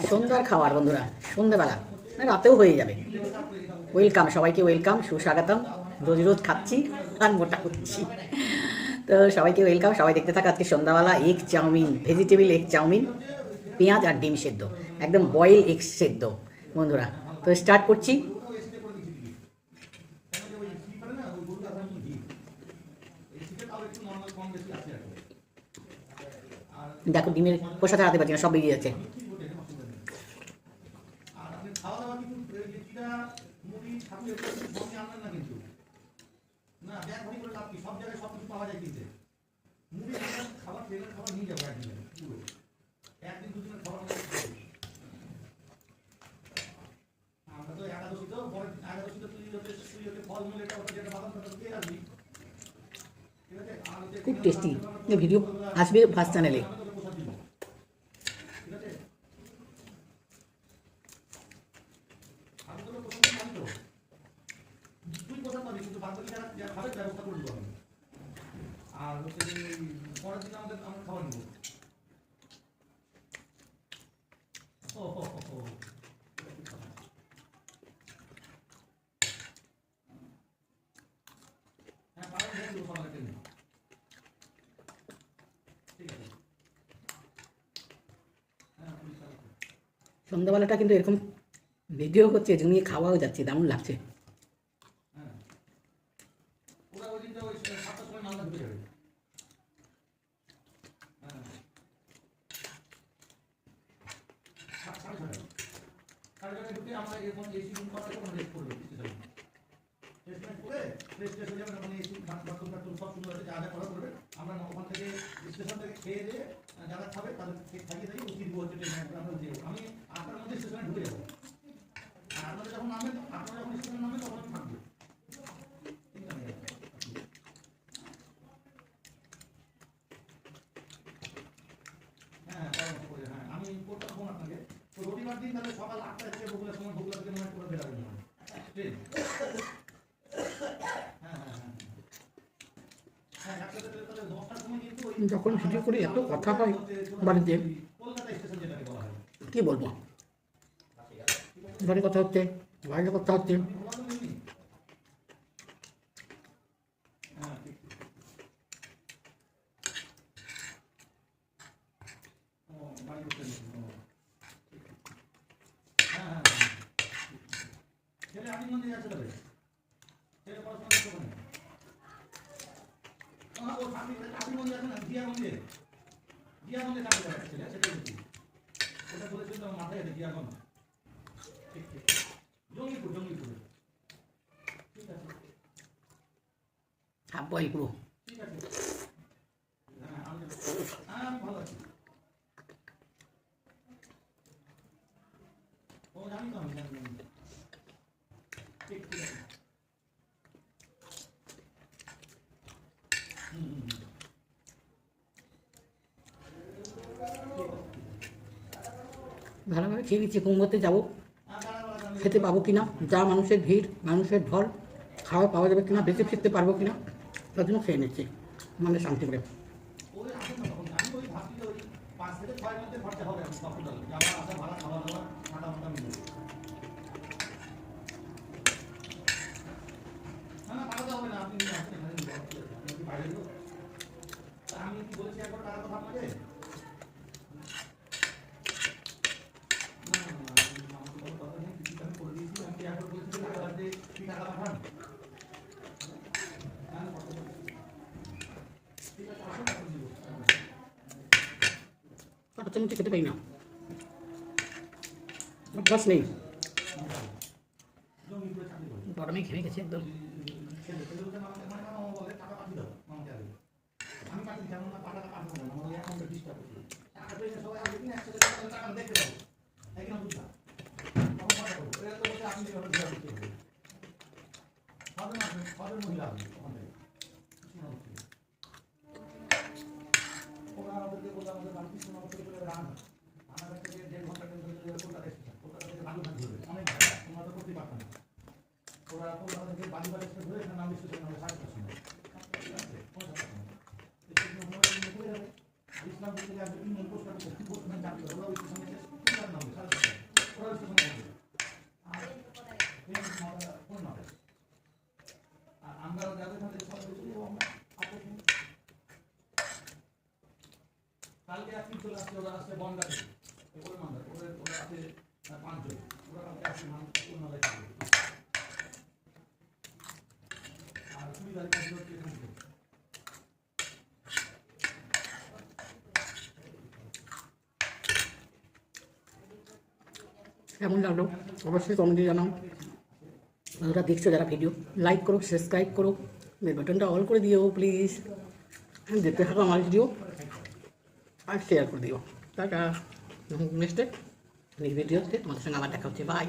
সন্ধ্যার খাবার বন্ধুরা, সন্ধ্যাবেলা রাতেও হয়ে যাবে। ওয়েলকাম সবাইকে, ওয়েলকাম, সুস্বাগতম। রোজ রোজ খাচ্ছি আর মোটা করছি, তো সবাইকে ওয়েলকাম। সবাই দেখতে থাকা আজকে সন্ধ্যাবেলা egg chowmein, vegetable egg chowmein, পেঁয়াজ আর ডিম সেদ্ধ, একদম বয়েল এগ সেদ্ধ বন্ধুরা। তো স্টার্ট করছি। দেখো ডিমের খোসা ছাড়াতে পারছি না, সব বেরিয়ে যাচ্ছে। খুব টেস্টি ভিডিও আসবে ফার্স্ট চ্যানেলে। আর হচ্ছে পরের দিন আমরা খাবার নেব। সন্ধ্যাবেলাটা কিন্তু এরকম ভিডিও হচ্ছে, জমিয়ে খাওয়াও যাচ্ছে, দারুণ লাগছে। আমরা এখন এসি রুম করার জন্য রেস্ট করব, স্টেশন করে ফ্রেশ হয়ে যাবে। তখন এসি বাথরুম সব সুন্দর আছে, যা যা করা করবে আমরা ওখান থেকে স্টেশন থেকে খেয়ে দিয়ে যারা খাবে তাদেরকে খাইয়ে দিয়ে উঠি দিব হচ্ছে ট্রেনে। আমরা দিয়ে আমি 8টার মধ্যে স্টেশনে ঢুকে যাবো, আর আপনারা যখন নামবেন, আপনারা যখন স্টেশনে নামবেন তখন থাকবে। হ্যাঁ হ্যাঁ, আমি করতাম ফোন আপনাকে। তো রবিবার দিন তাহলে সকাল 8টায় থেকে বগুড়ার সময়, বগুড়া থেকে মনে করে বেরাবেন ট্রেন। যখন ভিডিও করে এত কথা হয় বাড়িতে, কি বলবো, ঘরে কথা হচ্ছে, বাইরে কথা হচ্ছে। বই পুরো ভালোভাবে খেয়ে নিচ্ছি। কুমড়োতে যাবো, খেতে পাবো কিনা, যা মানুষের ভিড়, মানুষের ঢল, খাওয়া পাওয়া যাবে কিনা, বেঁচে ফিরতে পারবো কিনা, তার জন্য খেয়ে নিচ্ছি মানে শান্তি করে। আমি কি বলেছি একবার টাকার কথা আপনাকে? কত চামচ খেতে পারি না, অভ্যাস নেই, গরমে ঘেমে গেছে একদম। কালকে এক চলে আসছে, ওরা আসছে বনগা থেকে, ওরা মান্দা, ওরা আছে 5 জন, ওরা কালকে আসছে মান্দায় থাকবে। আর 20 তারিখ হচ্ছে এখান থেকে। কেমন লাগলো অবশ্যই কমেন্টে জানাও। যারা দেখছো, যারা ভিডিও লাইক করো, সাবস্ক্রাইব করো, বেল বাটনটা অল করে দিও প্লিজ। দেখতে থাকো আমার ভিডিও আর শেয়ার করে দিও। টাটা। নেক্সট ভিডিওতে তোমাদের সঙ্গে আবার দেখা হচ্ছে। বাই।